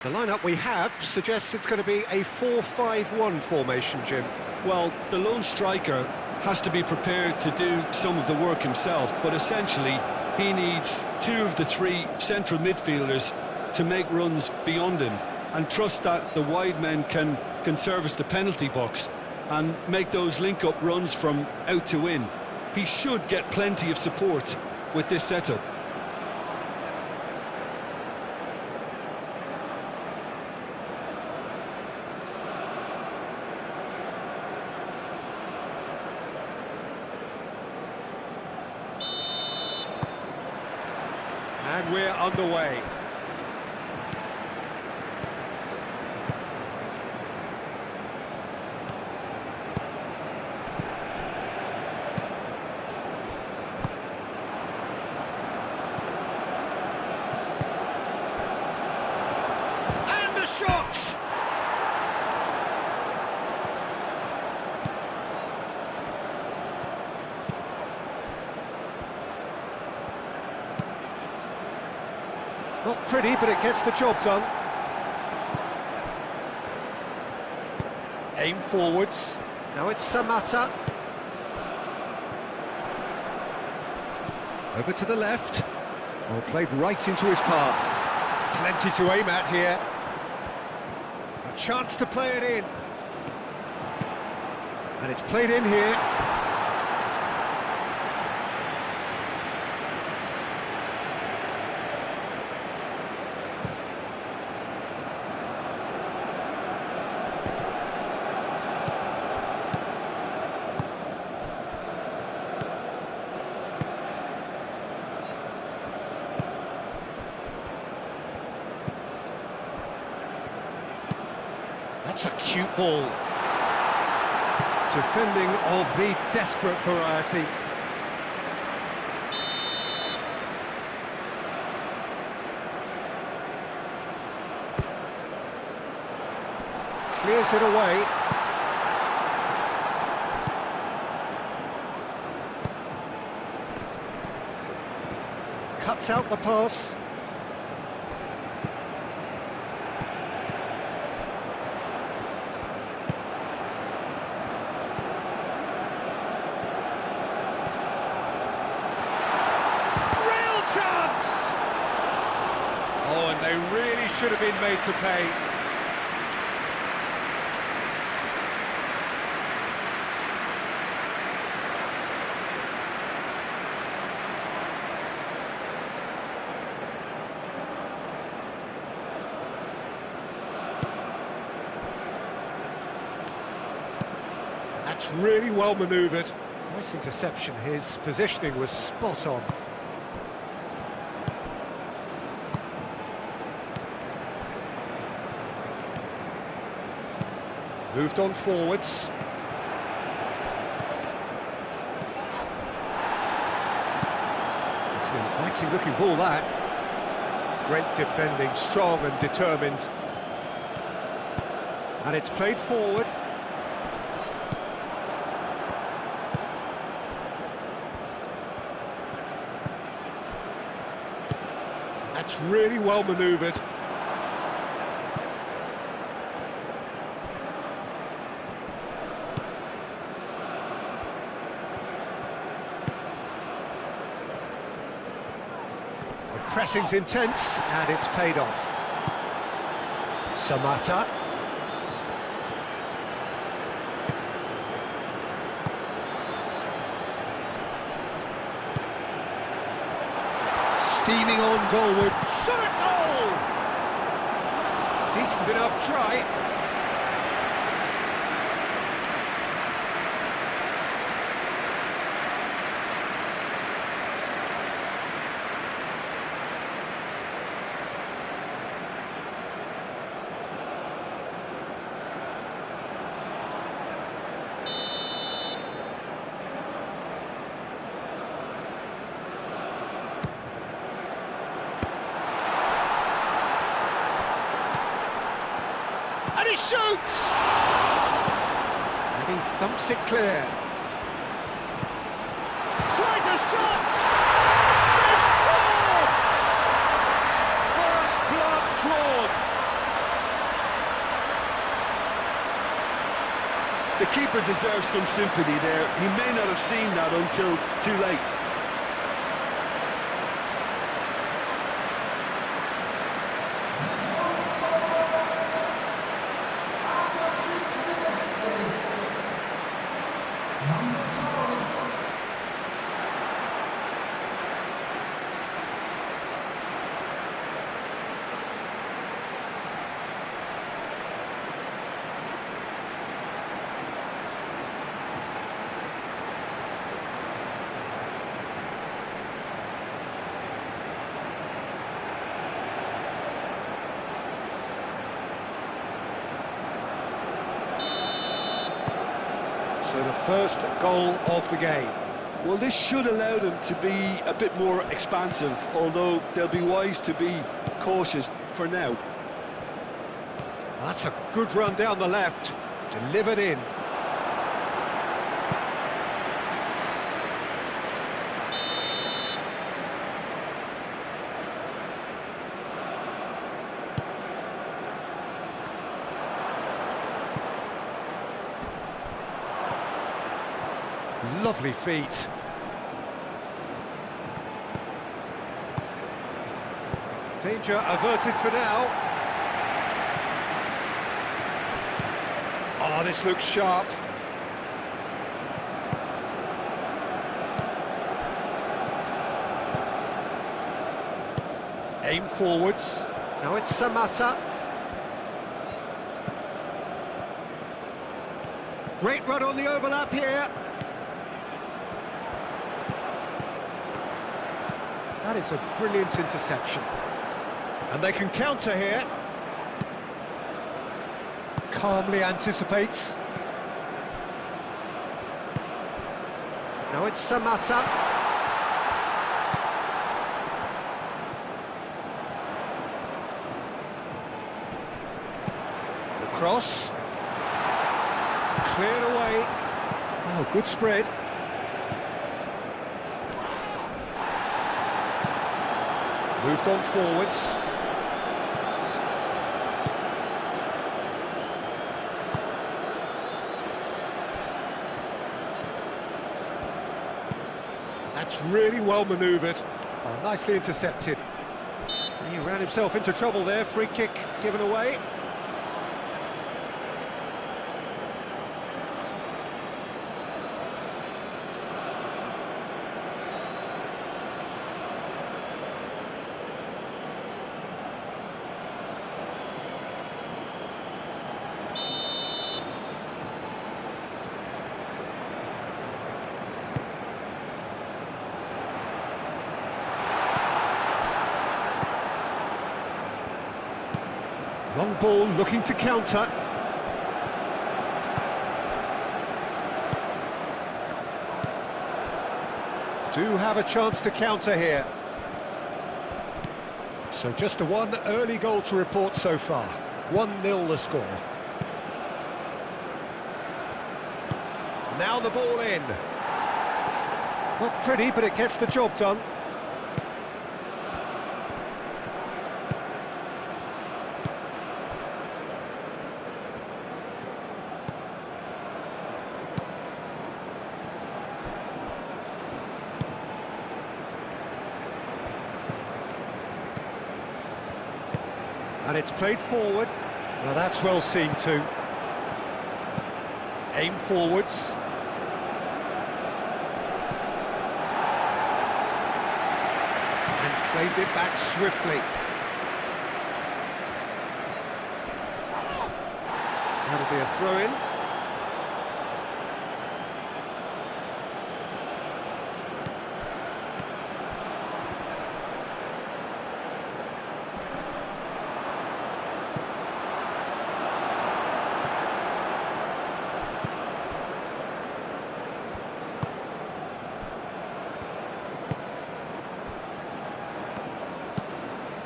The lineup we have suggests it's going to be a 4-5-1 formation, Jim. Well, the lone striker has to be prepared to do some of the work himself, but essentially he needs two of the three central midfielders to make runs beyond him and trust that the wide men can service the penalty box and make those link-up runs from out to in. He should get plenty of support with this setup. And we're underway. And the shot! Not pretty, but it gets the job done. Aim forwards. Now it's Matc. Over to the left. Well, played right into his path. Plenty to aim at here. A chance to play it in. And it's played in here. That's a cute ball. Defending of the desperate variety. Clears it away. Cuts out the pass. Chance! Oh, and they really should have been made to pay. That's really well manoeuvred. Nice interception. His positioning was spot on. Moved on forwards. It's an inviting looking ball, that. Great defending, strong and determined. And it's played forward. That's really well manoeuvred. Pressing's intense, and it's paid off. Matc. Steaming on goalward. Shot at goal! Decent enough try. And he shoots! And he thumps it clear. Tries a shot! They've scored! First blood drawn. The keeper deserves some sympathy there. He may not have seen that until too late. So the first goal of the game. Well, this should allow them to be a bit more expansive, although they'll be wise to be cautious for now. That's a good run down the left, delivered in. Lovely feet. Danger averted for now. Oh, this looks sharp. Aim forwards. Now it's Matc. Great run on the overlap here. That is a brilliant interception. And they can counter here. Calmly anticipates. Now it's Matc. The cross. Cleared away. Oh, good spread. Moved on forwards. That's really well manoeuvred. Oh, nicely intercepted. He ran himself into trouble there. Free kick given away. Long ball looking to counter. Do have a chance to counter here. So just a one early goal to report so far. 1-0 the score. Now the ball in. Not pretty, but it gets the job done. And it's played forward. Now that's well seen too. Aim forwards. And claimed it back swiftly. That'll be a throw-in.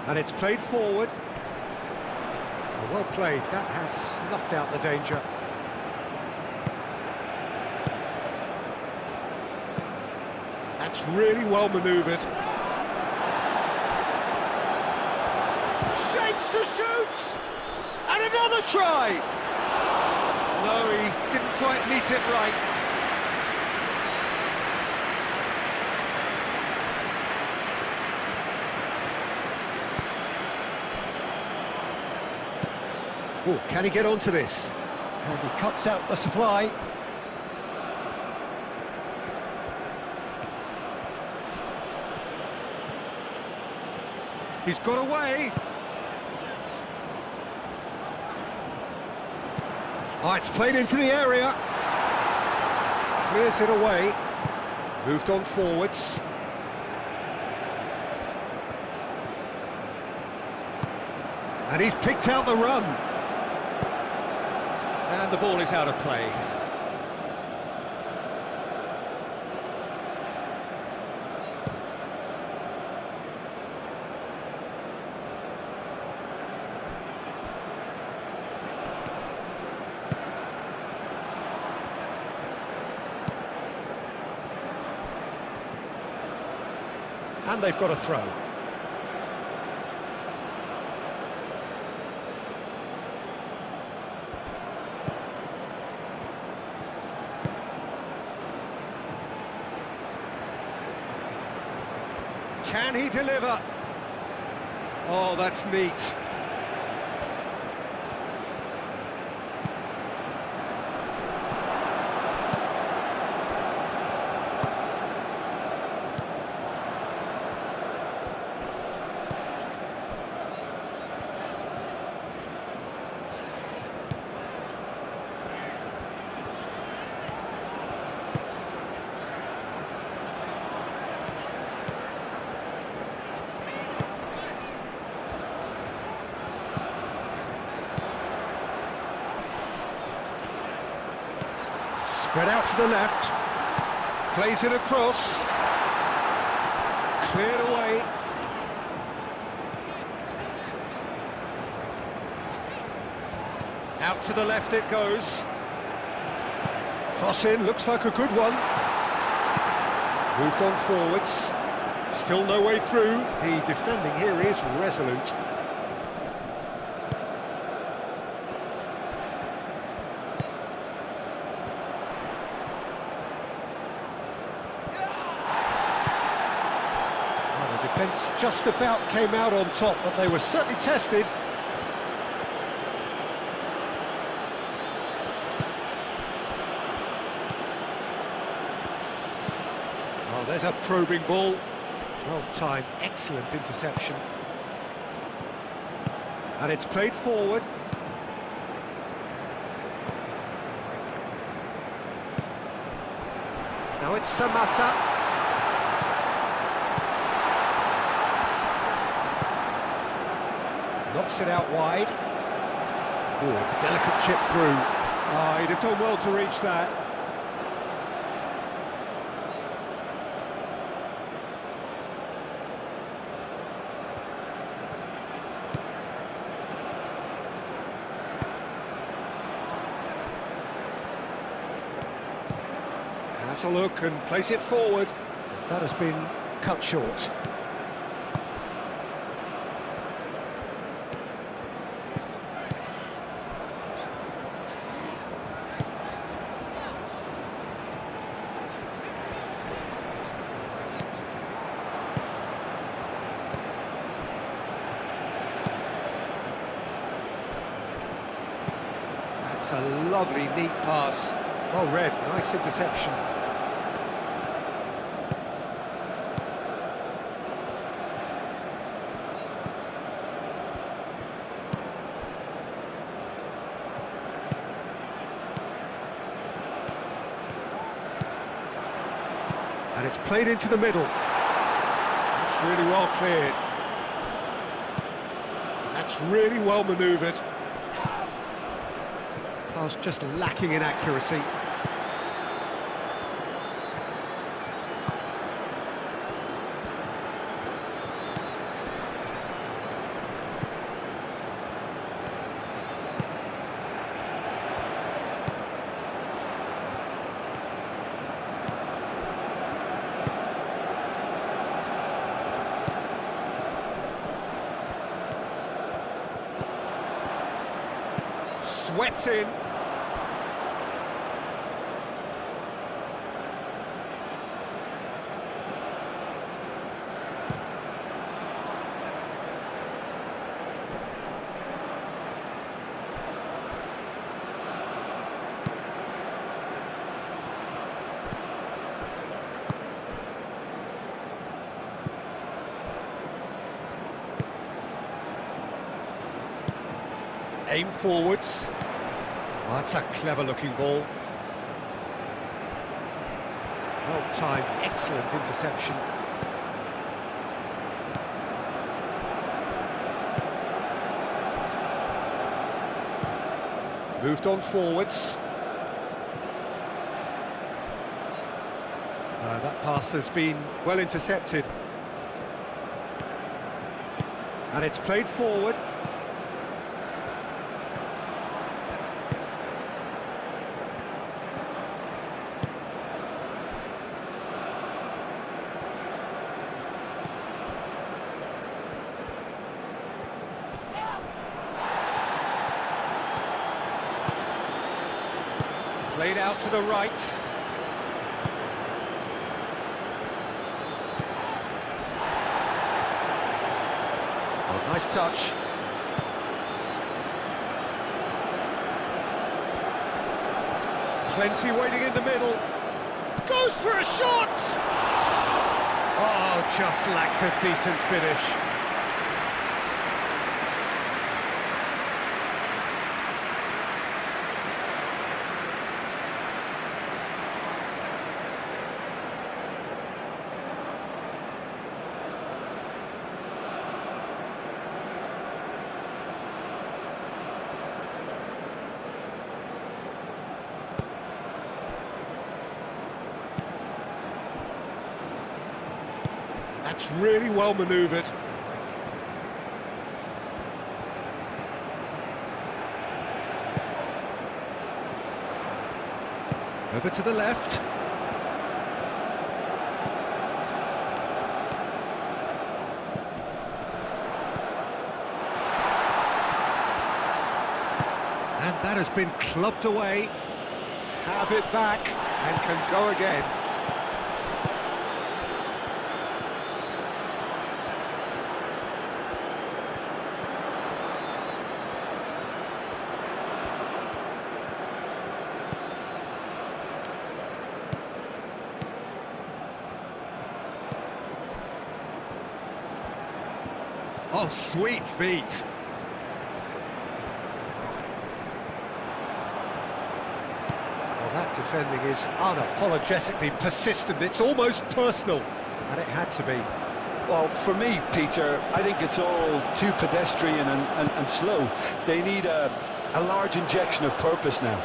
And it's played forward. Well played, that has snuffed out the danger. That's really well manoeuvred. Shapes to shoot! And another try! No, he didn't quite meet it right. Oh, can he get onto this? And he cuts out the supply. He's got away. Oh, it's played into the area. Clears it away. Moved on forwards. And he's picked out the run. And the ball is out of play. And they've got a throw. Can he deliver? Oh, that's neat. Spread out to the left, plays it across, cleared away. Out to the left it goes. Cross in, looks like a good one. Moved on forwards, still no way through. The defending here is resolute. Defence just about came out on top, but they were certainly tested. Oh, there's a probing ball. Well timed, excellent interception. And it's played forward. Now it's Matc. Knocks it out wide. Oh, delicate chip through. Oh, he'd have done well to reach that. Has a look and plays it forward. That has been cut short. That's a lovely, neat pass. Well read, nice interception. And it's played into the middle. That's really well cleared. And that's really well manoeuvred. Pass just lacking in accuracy. Swept in. Aim forwards. Oh, that's a clever-looking ball. Well-timed, excellent interception. Moved on forwards. That pass has been well intercepted. And it's played forward. Played out to the right. Oh, nice touch. Plenty waiting in the middle. Goes for a shot! Oh, just lacked a decent finish. That's really well manoeuvred. Over to the left. And that has been clubbed away. Have it back and can go again. Oh, sweet feet. Well, that defending is unapologetically persistent. It's almost personal, and it had to be. Well, for me, Peter, I think it's all too pedestrian and slow. They need a large injection of purpose now.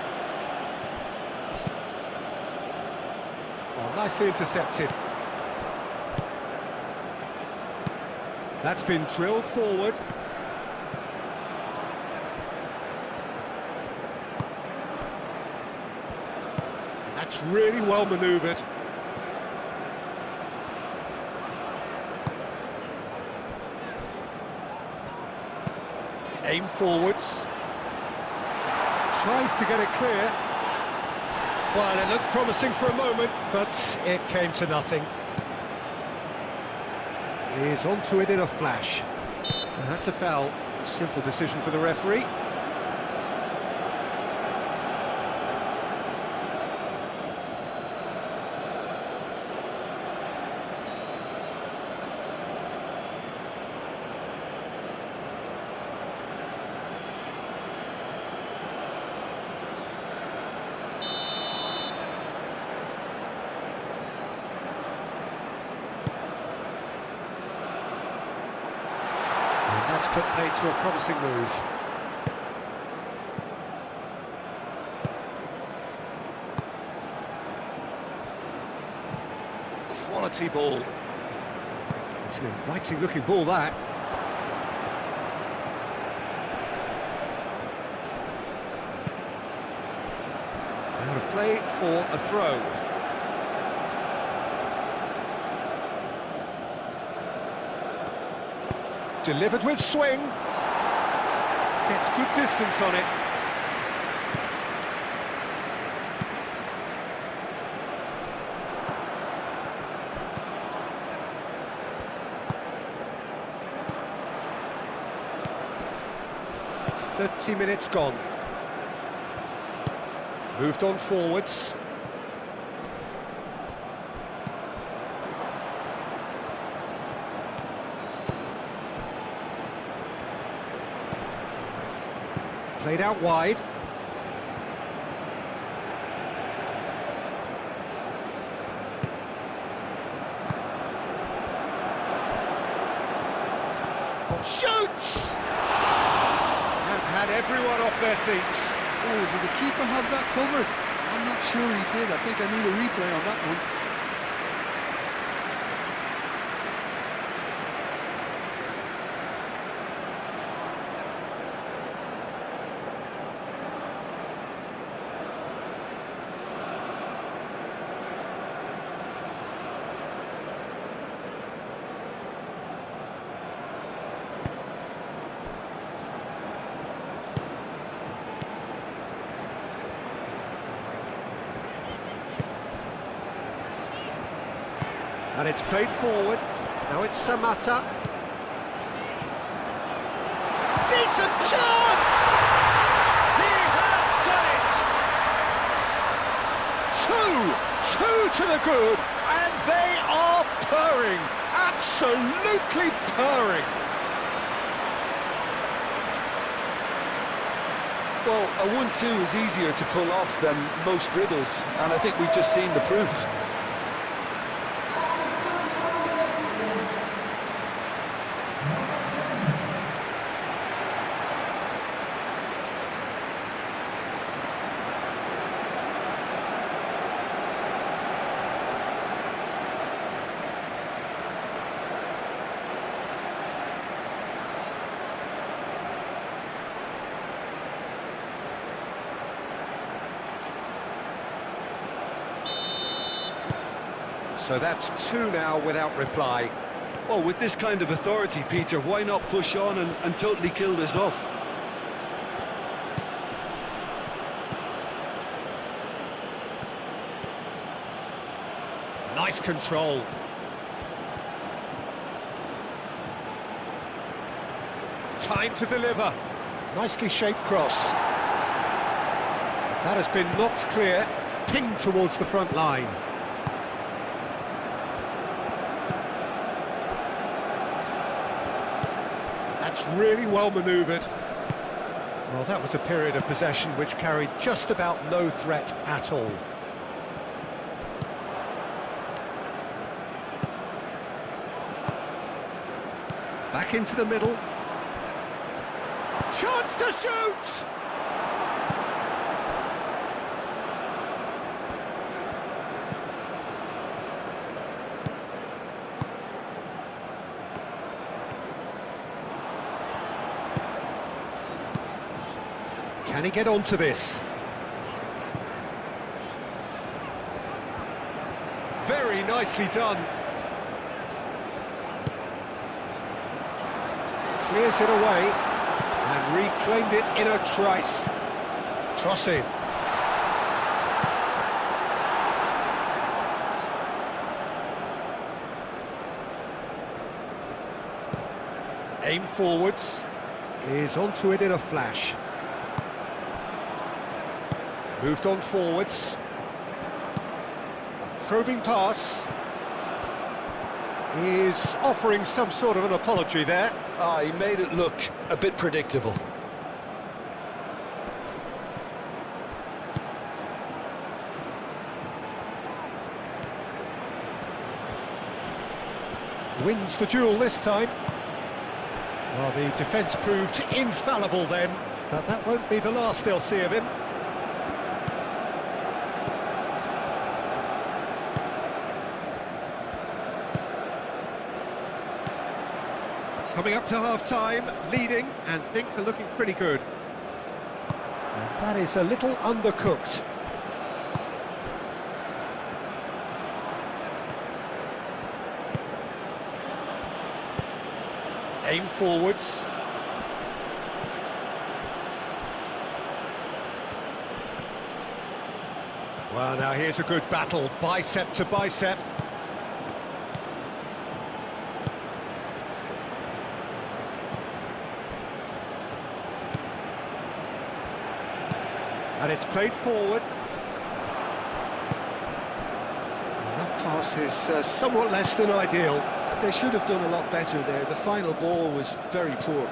Well, nicely intercepted. That's been drilled forward. And that's really well manoeuvred. Aim forwards. Tries to get it clear. Well, it looked promising for a moment, but it came to nothing. Is onto it in a flash. And that's a foul. A simple decision for the referee. That's put paid to a promising move. Quality ball. It's an inviting looking ball, that. Out of play for a throw. Delivered with swing. Gets good distance on it. "30 minutes gone." Moved on forwards. Played out wide. Shoots! And had everyone off their seats. Oh, did the keeper have that covered? I'm not sure he did. I think I need a replay on that one. And it's played forward. Now it's Matc. Decent chance! He has done it! Two to the good, and they are purring. Absolutely purring. Well, a 1-2 is easier to pull off than most dribbles, and I think we've just seen the proof. So that's two now without reply. Well, with this kind of authority, Peter, why not push on and totally kill this off? Nice control. Time to deliver. Nicely shaped cross. That has been knocked clear, pinged towards the front line. That's really well manoeuvred. Well, that was a period of possession which carried just about no threat at all. Back into the middle. Chance to shoot! Can he get onto this? Very nicely done. Clears it away and reclaimed it in a trice. Cross in. Aim forwards. Is onto it in a flash. Moved on forwards. Probing pass. Is offering some sort of an apology there. He made it look a bit predictable. Wins the duel this time. Well, the defence proved infallible then, but that won't be the last they'll see of him. Coming up to half-time, leading, and things are looking pretty good. And that is a little undercooked. Aim forwards. Well, now here's a good battle, bicep to bicep. And it's played forward. And that pass is somewhat less than ideal. They should have done a lot better there. The final ball was very poor.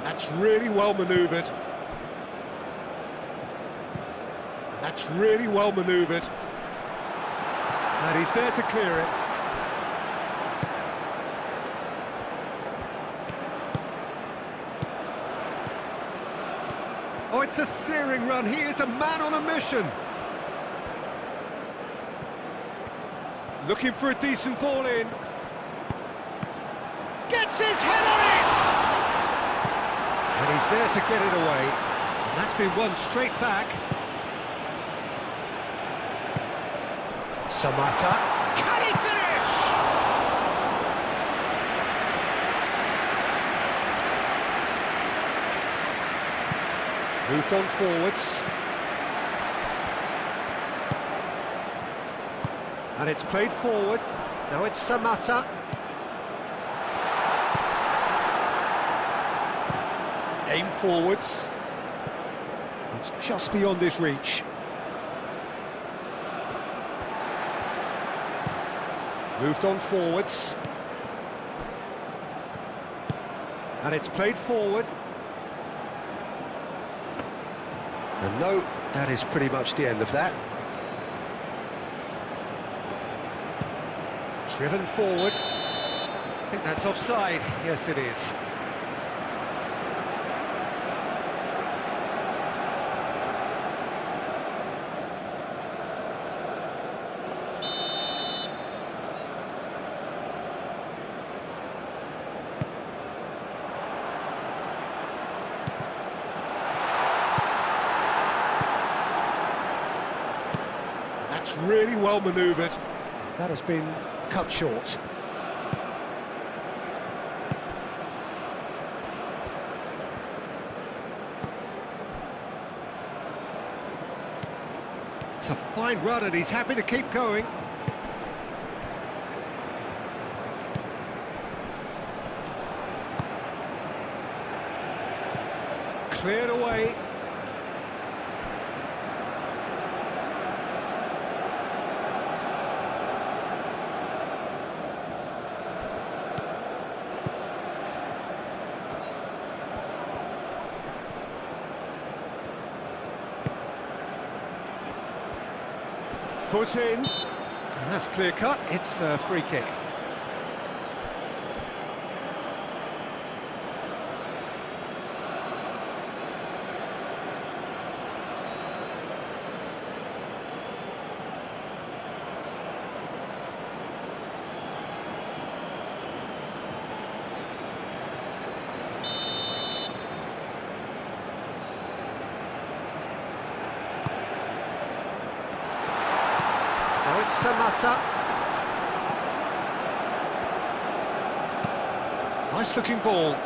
And That's really well manoeuvred. That's really well manoeuvred. And he's there to clear it. Oh, it's a searing run. He is a man on a mission. Looking for a decent ball in. Gets his head on it! And he's there to get it away. And that's been won straight back. Samata. Can he finish? Moved on forwards. And it's played forward. Now it's Samata. Aim forwards. It's just beyond his reach. Moved on forwards. And it's played forward. And no, that is pretty much the end of that. Driven forward. I think that's offside. Yes, it is. That's really well manoeuvred. That has been cut short. It's a fine run and he's happy to keep going. Cleared away. Foot in, and that's clear cut, it's a free kick. It's Samata. Nice looking ball.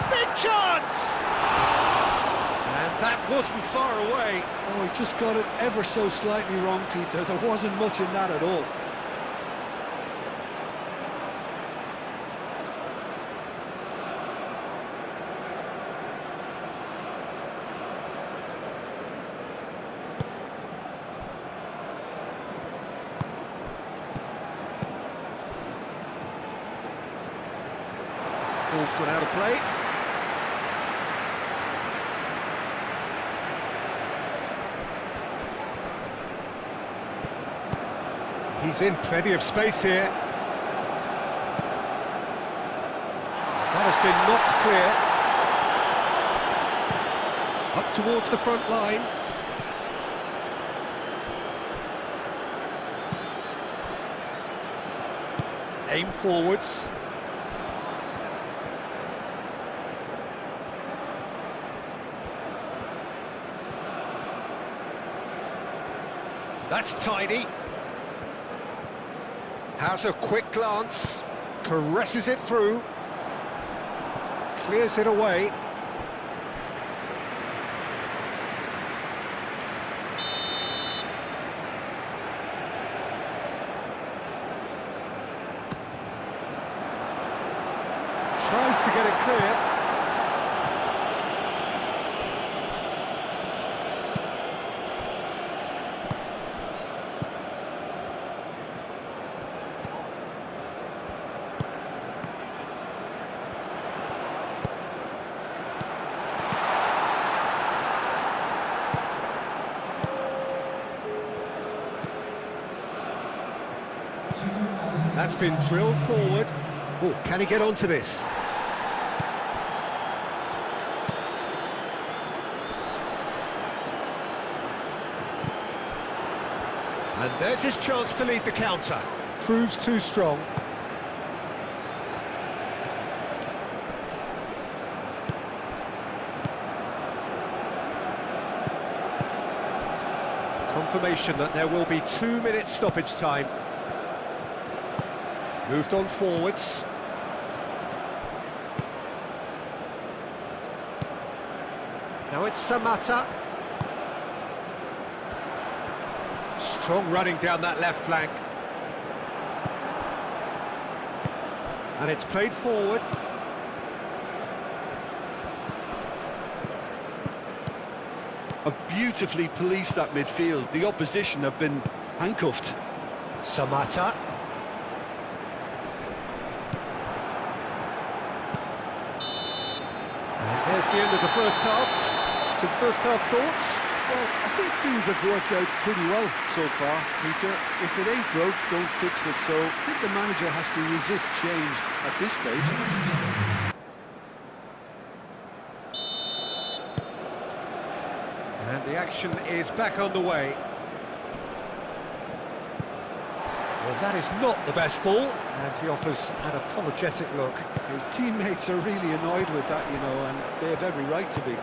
Big chance! And that wasn't far away. Oh, he just got it ever so slightly wrong, Peter. There wasn't much in that at all. Ball's gone out of play. He's in plenty of space here. That has been knocked clear. Up towards the front line. Aim forwards. That's tidy. Has a quick glance, caresses it through, clears it away. Tries to get it clear. That's been drilled forward. Oh, can he get onto this? And there's his chance to lead the counter. Proves too strong. Confirmation that there will be 2 minutes stoppage time. Moved on forwards. Now it's Matc. Strong running down that left flank. And it's played forward. Have beautifully policed that midfield. The opposition have been handcuffed. Matc. And there's the end of the first half. Some first half thoughts? Well, I think things have worked out pretty well so far, Peter. If it ain't broke, don't fix it. So I think the manager has to resist change at this stage. And the action is back on the way. Well, that is not the best ball, and he offers an apologetic look. His teammates are really annoyed with that, you know, and they have every right to be.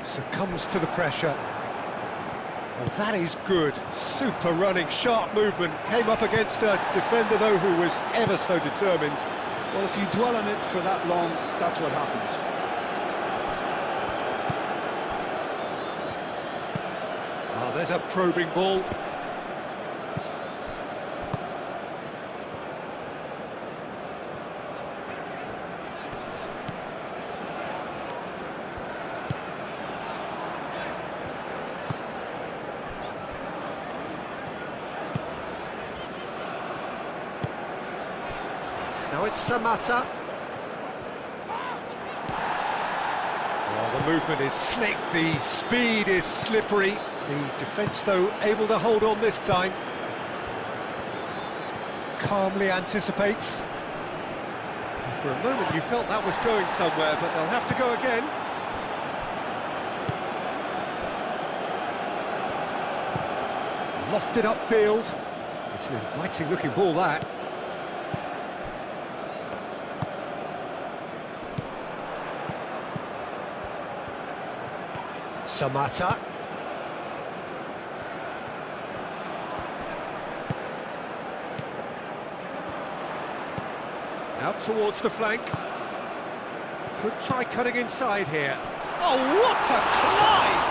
Succumbs to the pressure. Well, that is good. Super running, sharp movement. Came up against a defender, though, who was ever so determined. Well, if you dwell on it for that long, that's what happens. Oh, there's a probing ball. Now it's Matc. Oh, the movement is slick, the speed is slippery. The defence, though, able to hold on this time. Calmly anticipates. For a moment you felt that was going somewhere, but they'll have to go again. Lofted upfield. It's an inviting looking ball, that. Matc. Out towards the flank. Could try cutting inside here. Oh, what a climb!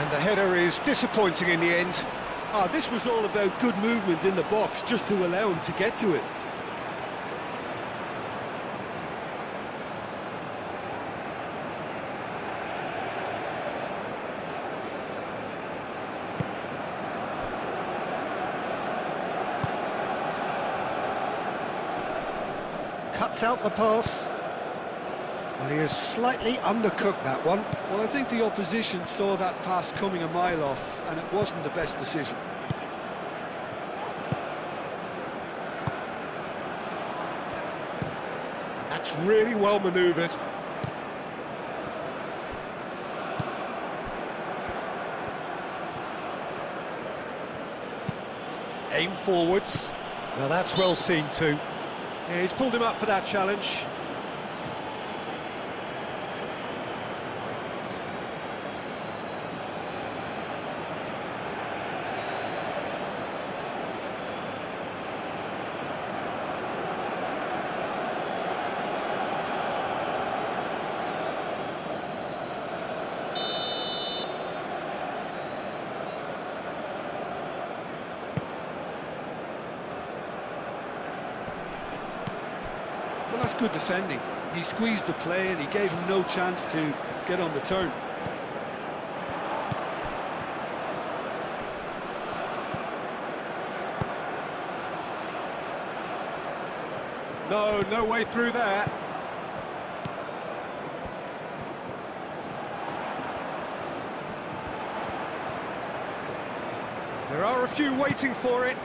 And the header is disappointing in the end. Ah, this was all about good movement in the box, just to allow him to get to it. Cuts out the pass. And he has slightly undercooked that one. Well, I think the opposition saw that pass coming a mile off, and it wasn't the best decision. That's really well manoeuvred. Aim forwards. Now that's well seen too. Yeah, he's pulled him up for that challenge. Well, that's good defending. He squeezed the play and he gave him no chance to get on the turn. No, no way through there. There are a few waiting for it.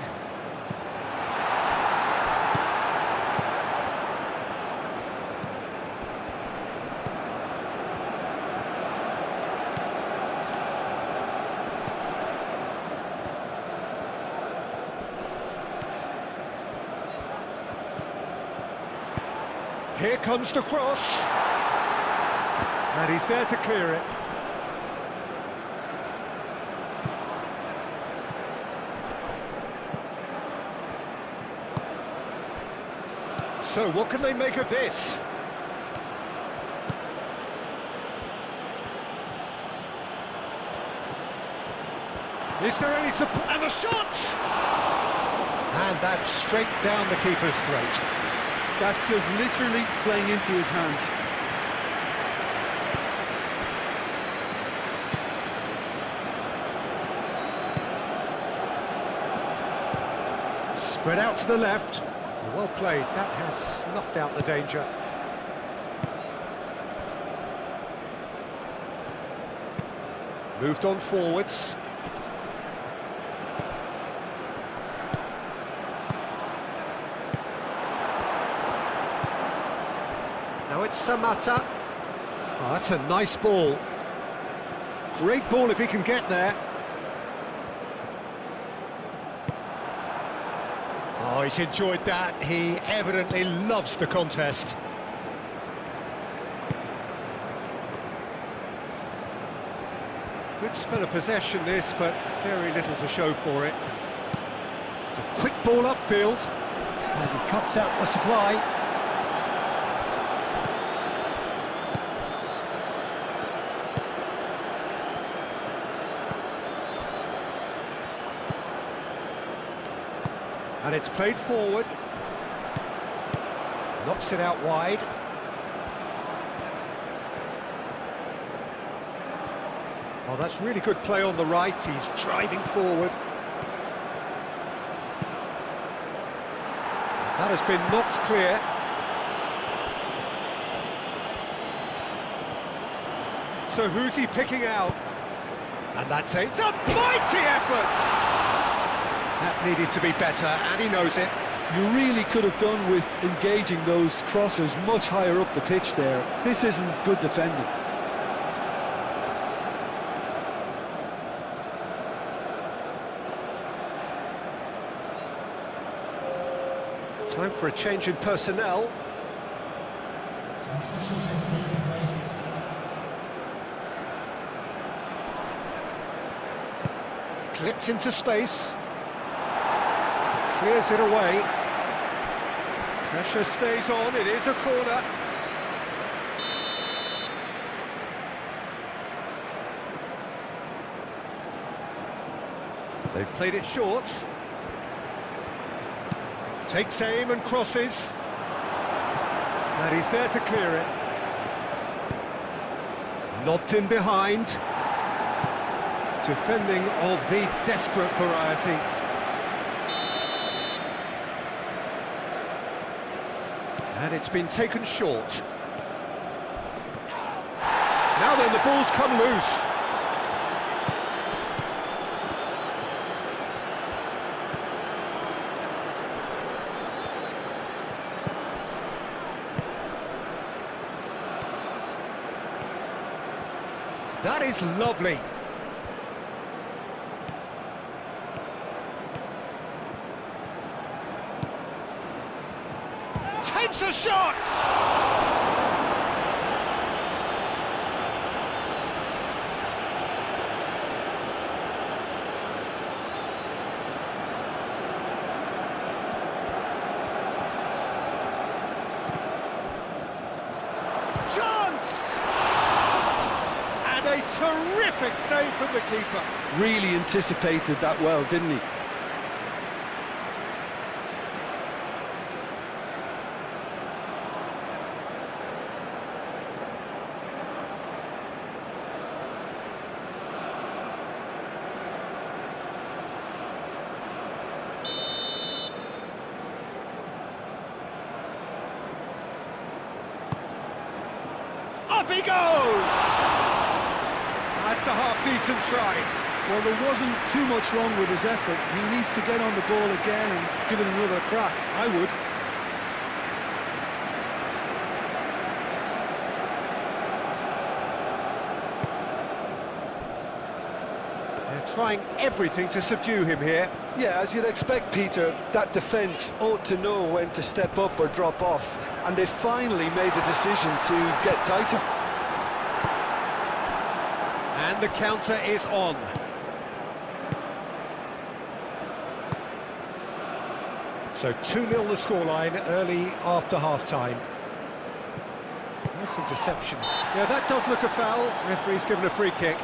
Here comes the cross. And he's there to clear it. So what can they make of this? Is there any support? And the shot! And that's straight down the keeper's throat. That's just literally playing into his hands. Spread out to the left. Well played, that has snuffed out the danger. Moved on forwards. Now it's Matc. Oh, that's a nice ball. Great ball if he can get there. Oh, he's enjoyed that. He evidently loves the contest. Good spell of possession this, but very little to show for it. It's a quick ball upfield, and he cuts out the supply. And it's played forward. Knocks it out wide. Oh, that's really good play on the right. He's driving forward. That has been knocked clear. So who's he picking out? And that's it. It's a mighty effort! That needed to be better, and he knows it. You really could have done with engaging those crossers much higher up the pitch there. This isn't good defending. Time for a change in personnel. Clipped into space. Clears it away. Pressure stays on, it is a corner. They've played it short. Takes aim and crosses. And he's there to clear it. Lobbed in behind. Defending of the desperate variety. And it's been taken short. Now then, the ball's come loose. That is lovely. Takes a shot! Chance! And a terrific save from the keeper. Really anticipated that well, didn't he? Up he goes! That's a half-decent try. Well, there wasn't too much wrong with his effort. He needs to get on the ball again and give it another crack. I would. They're trying everything to subdue him here. Yeah, as you'd expect, Peter, that defence ought to know when to step up or drop off, and they finally made the decision to get tighter. And the counter is on. So 2-0 the scoreline early after half-time. Nice interception. Yeah, that does look a foul. Referee's given a free kick.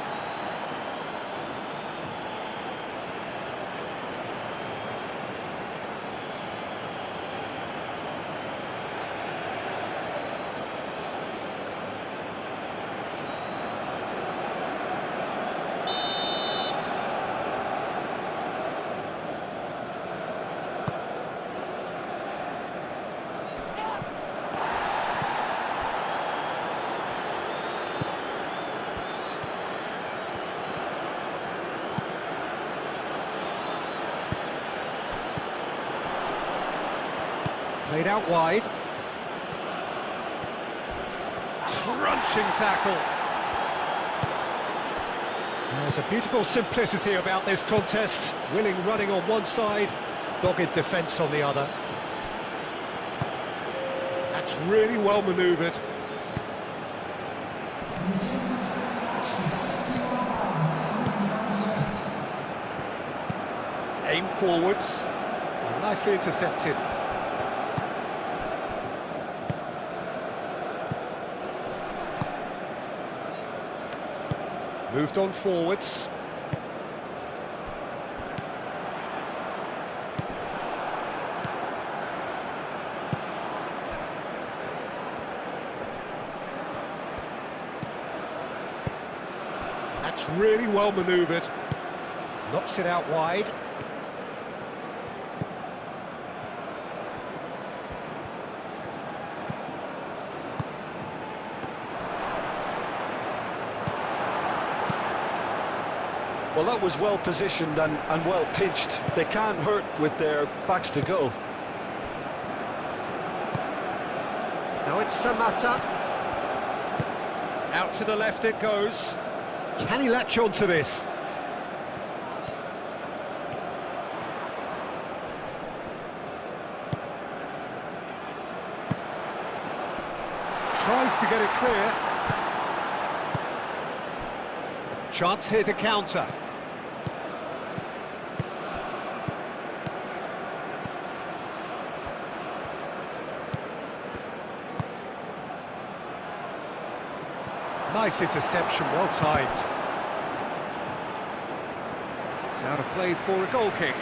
Played out wide. Crunching tackle. There's a beautiful simplicity about this contest. Willing running on one side, dogged defence on the other. That's really well manoeuvred. Aim forwards. Nicely intercepted. Moved on forwards. That's really well manoeuvred. Knocks it out wide. Well, that was well positioned and well pitched. They can't hurt with their backs to goal. Now it's Matc. Out to the left it goes. Can he latch on to this? Tries to get it clear. Chance here to counter. Nice interception, well timed. It's out of play for a goal kick.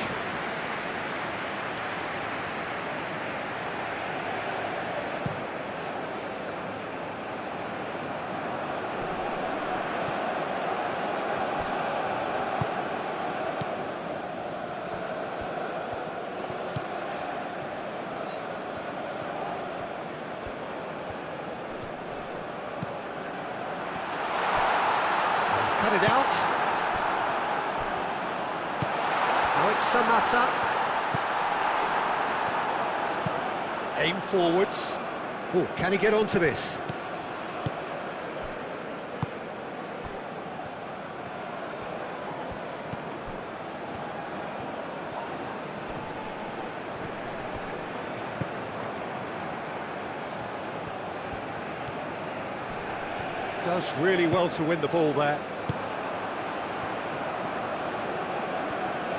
Cut it out. Now it's Matc. Aim forwards. Oh, can he get onto this? Does really well to win the ball there.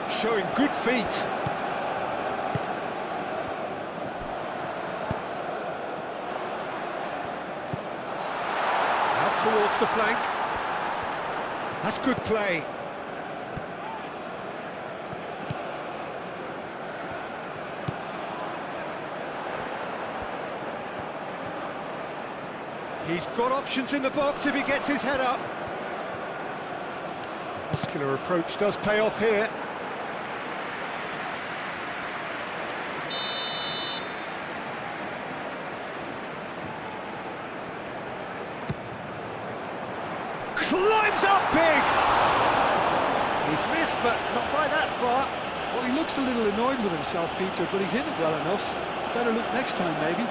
Showing good feet. Out towards the flank. That's good play. He's got options in the box if he gets his head up. Muscular approach does pay off here. Time's up big! He's missed, but not by that far. Well, he looks a little annoyed with himself, Peter, but he hit it well enough. Better look next time, maybe.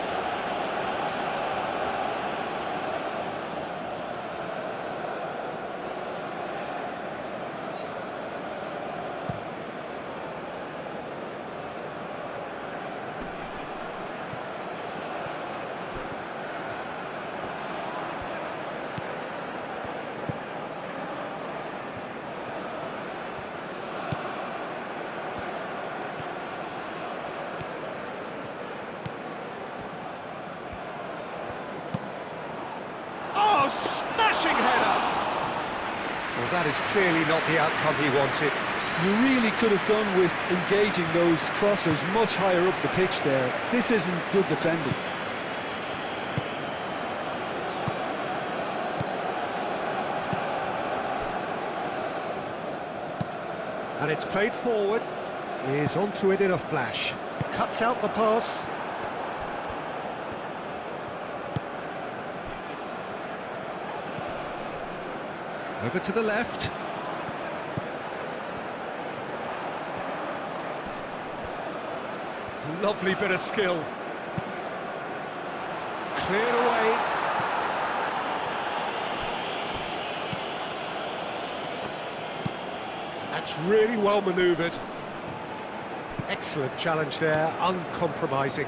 Oh, smashing header! Well, that is clearly not the outcome he wanted. You really could have done with engaging those crossers much higher up the pitch there. This isn't good defending. And it's played forward. He's onto it in a flash. Cuts out the pass. Over to the left. Lovely bit of skill. Cleared away. That's really well manoeuvred. Excellent challenge there, uncompromising.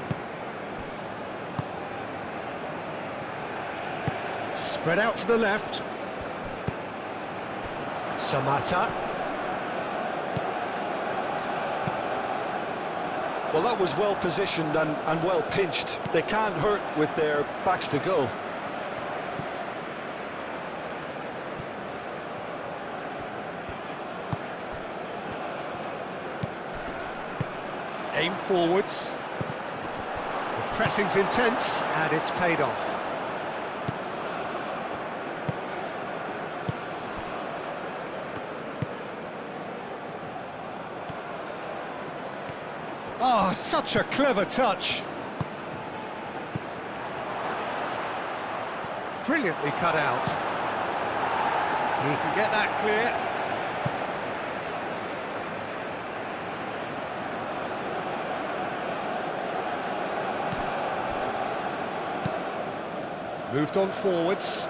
Spread out to the left. Samata. Well, that was well positioned and well pinched. They can't hurt with their backs to goal. Aim forwards. The pressing's intense and it's paid off. Oh, such a clever touch. Brilliantly cut out. He can get that clear. Moved on forwards.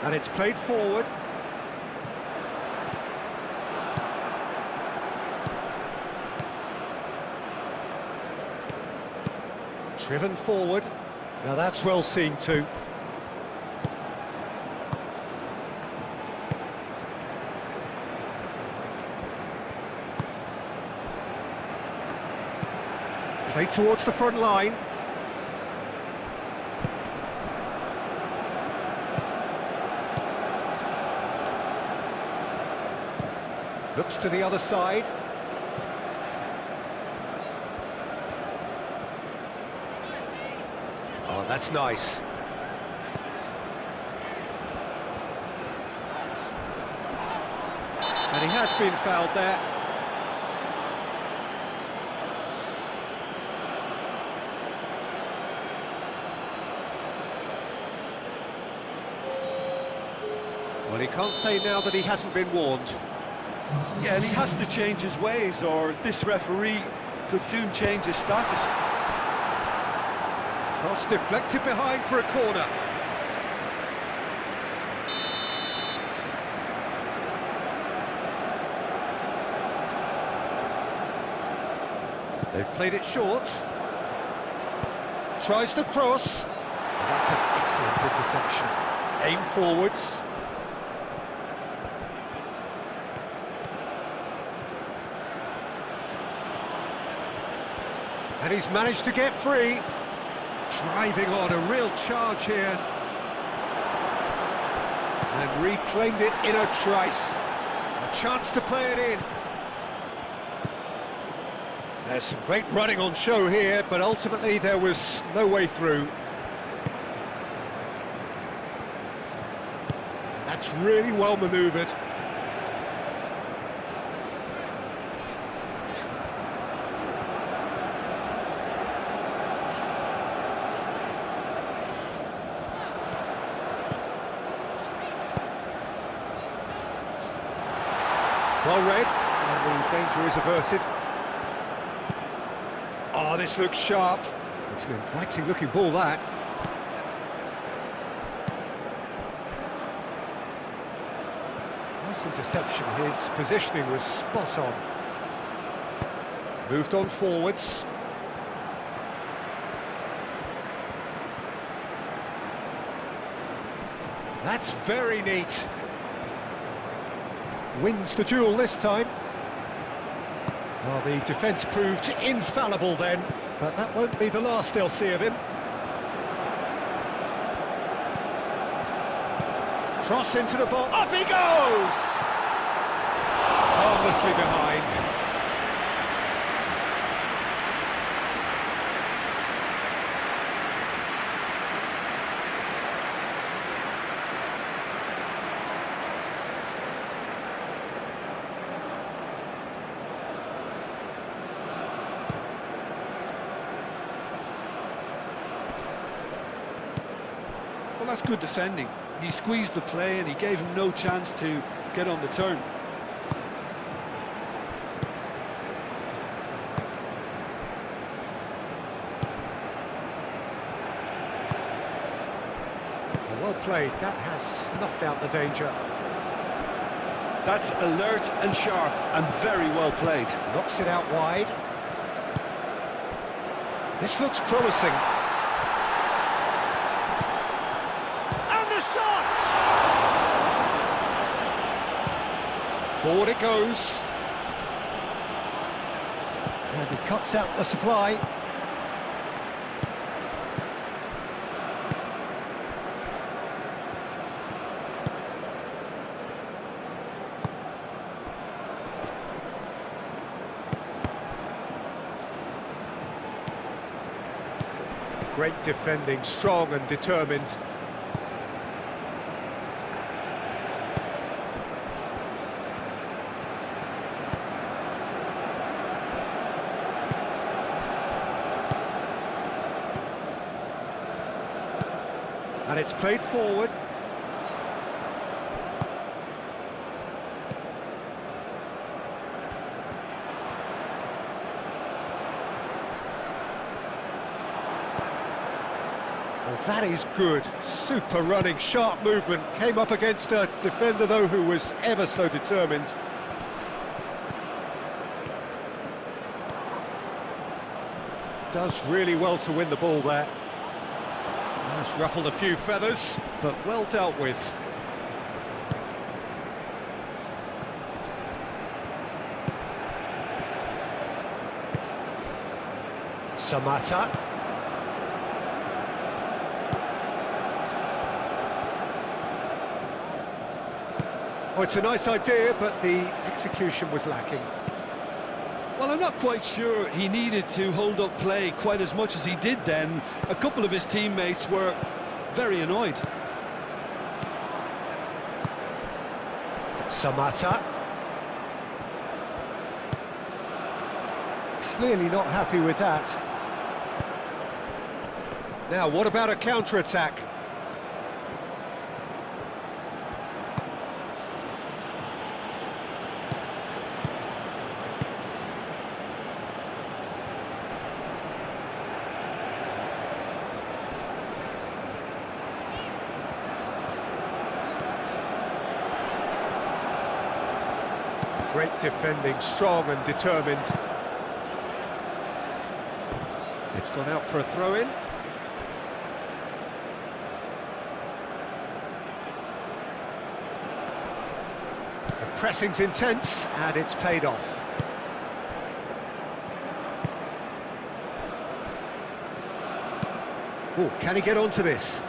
And it's played forward. Driven forward. Now that's well seen too. Played towards the front line. Looks to the other side. Oh, that's nice. And he has been fouled there. Well, he can't say now that he hasn't been warned. Yeah, and he has to change his ways, or this referee could soon change his status. Cross deflected behind for a corner. They've played it short. Tries to cross. And that's an excellent interception. Aim forwards. And he's managed to get free. Driving on, a real charge here. And reclaimed it in a trice. A chance to play it in. There's some great running on show here, but ultimately there was no way through. That's really well manoeuvred. Well read, and the danger is averted. Oh, this looks sharp. It's an inviting looking ball, that. Nice interception. His positioning was spot on. Moved on forwards. That's very neat. Wins the duel this time. Well, the defence proved infallible then, but that won't be the last they'll see of him. Cross into the box. Up he goes! Harmlessly behind. Well, that's good defending. He squeezed the play and he gave him no chance to get on the turn. Well played. That has snuffed out the danger. That's alert and sharp and very well played. Knocks it out wide. This looks promising. Shot! Forward it goes. And he cuts out the supply. Great defending, strong and determined. And it's played forward. Well, that is good. Super running, sharp movement. Came up against a defender, though, who was ever so determined. Does really well to win the ball there. It's ruffled a few feathers, but well dealt with. Samata. Oh, it's a nice idea, but the execution was lacking. Well, I'm not quite sure he needed to hold up play quite as much as he did then. A couple of his teammates were very annoyed. Samata. Clearly not happy with that. Now, what about a counter-attack? Great defending, strong and determined. It's gone out for a throw-in. The pressing's intense, and it's paid off. Oh, can he get onto this?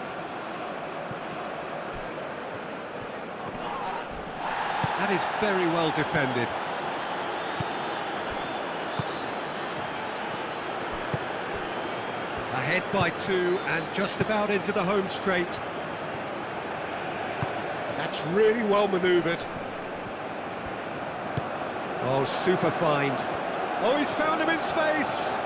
That is very well defended. Ahead by 2 and just about into the home straight. And that's really well manoeuvred. Oh, super find. Oh, he's found him in space.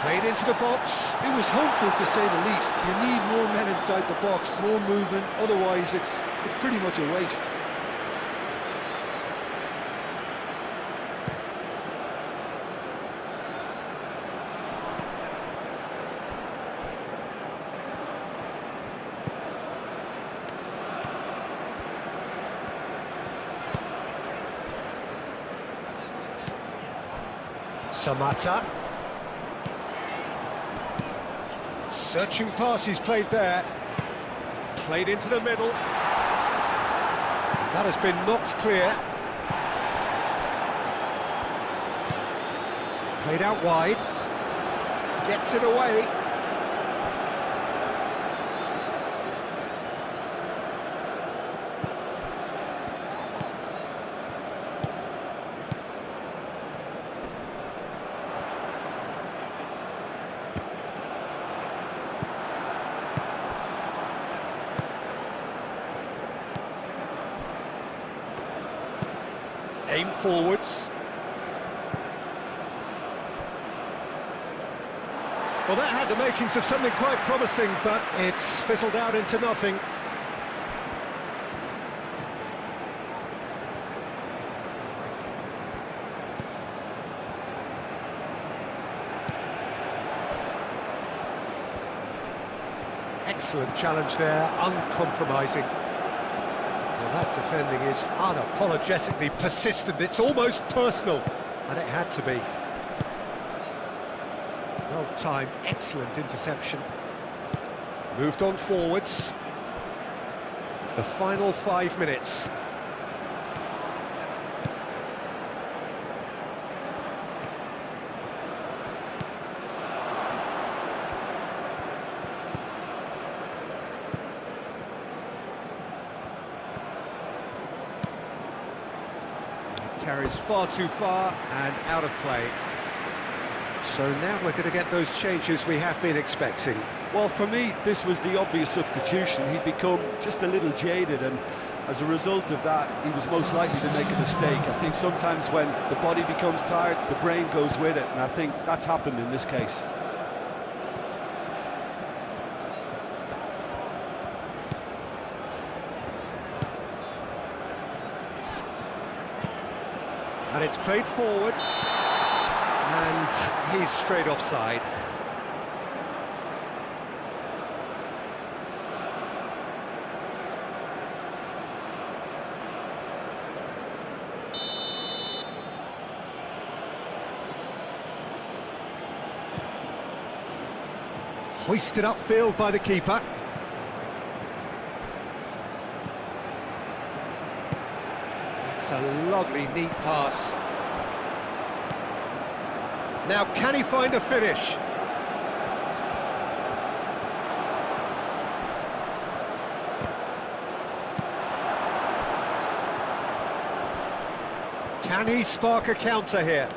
Played into the box. It was hopeful, to say the least. You need more men inside the box, more movement. Otherwise, it's pretty much a waste. Samata. Searching pass he's played there. Played into the middle. That has been knocked clear. Played out wide. Gets it away. Aim forwards. Well, that had the makings of something quite promising, but it's fizzled out into nothing. Excellent challenge there, uncompromising. Well, that defending is unapologetically persistent. It's almost personal, and it had to be. Well-timed, excellent interception. Moved on forwards. The final 5 minutes. Carries far too far and out of play. So now we're going to get those changes we have been expecting. Well, for me, this was the obvious substitution. He'd become just a little jaded, and as a result of that, he was most likely to make a mistake. I think sometimes when the body becomes tired, the brain goes with it, and I think that's happened in this case. And it's played forward, and he's straight offside. Hoisted upfield by the keeper. It's a lovely, neat pass. Now, can he find a finish? Can he spark a counter here?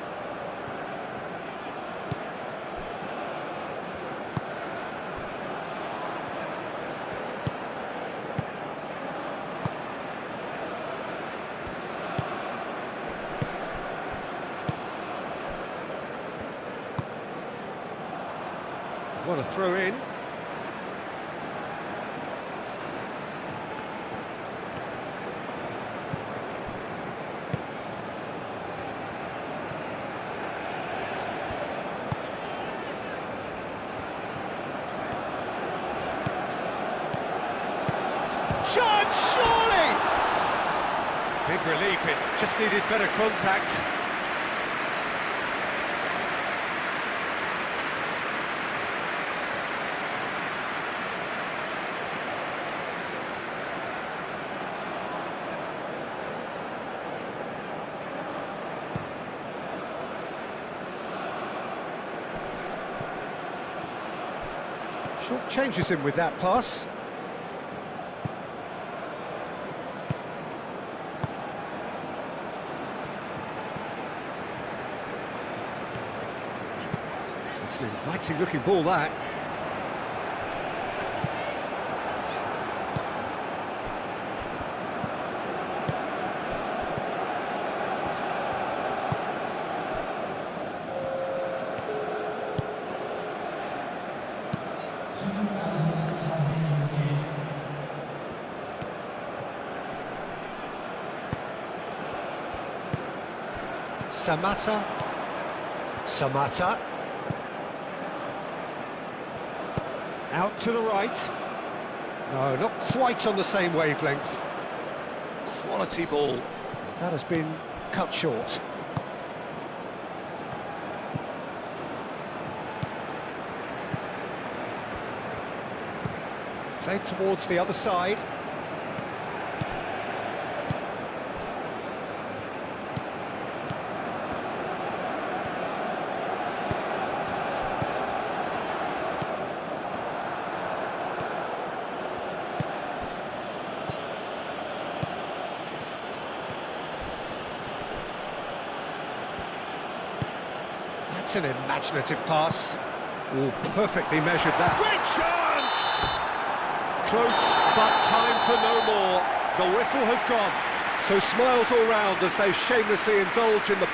What a throw in. Chance, surely! Big relief, it just needed better contact. Short changes him with that pass. It's an inviting looking ball, that. Samata. Out to the right. No, not quite on the same wavelength. Quality ball. That has been cut short. Played towards the other side. That's an imaginative pass. Oh, perfectly measured that. Great chance! Close, but time for no more. The whistle has gone. So smiles all round as they shamelessly indulge in the